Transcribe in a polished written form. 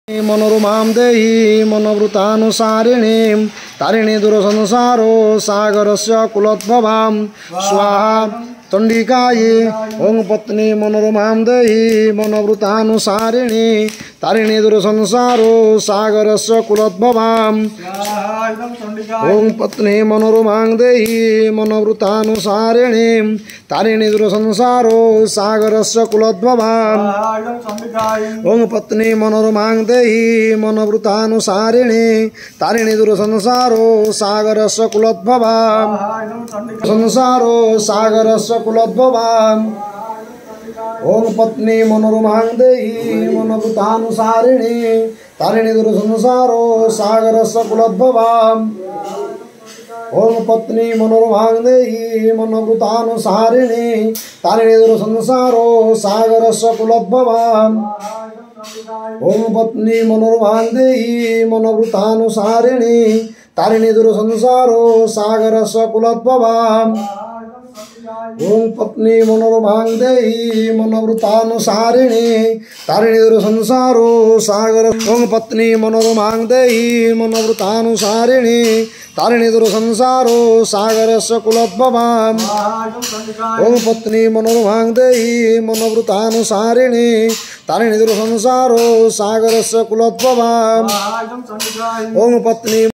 मनोरमां देहि मनोवृतानुसारिणीं तारिणी दुरसंसारो सागरस्य कुलोद्भवां स्वाहा चंडिकायै ओं पत्नी मनोरमां देहि मनोवृतानुसारिणी तारिणी दुरसंसारो सागरस्य कुलोद्भवां ओं पत्नी मनोरमां देहि मनोवृतानुसारिणीं तारिणी दुरसंसारो सागरस्य कुलोद्भवां ओं पत्नी मनोरमां देहि मनोवृतानुसारिणी तारिणी दुरसंसारो सागरस्य कुलोद्भवां संसारो सागरस्य कुलोद्भवां ओं पत्नी मनोरमां देहि मनोवृतानुसारिणी तारिणी दुरसंसारो सागरस्य कुलोद्भवां ओं पत्नी मनोरमां देहि मनोवृतानुसारिणी तारिणी दुरसंसारो सागरस्य कुलोद्भवां ओं पत्नी मनोरमां देहि मनोवृतानुसारिणी तारिणी दुरसंसारो सागरस्य कुलोद्भवां ओं पत्नी मनोरमां देहि मनोवृतानुसारिणी तारिणी दुरसंसारो सागर ओं पत्नी मनोरमां देहि मनोवृतानुसारिणी तारिणी दुरसंसारो सागरस्य कुलोद्भवां ओं पत्नी मनोरमां देहि मनोवृतानुसारिणी तारिणी दुरसंसारो सागरस्य कुलोद्भवां ओं पत्नी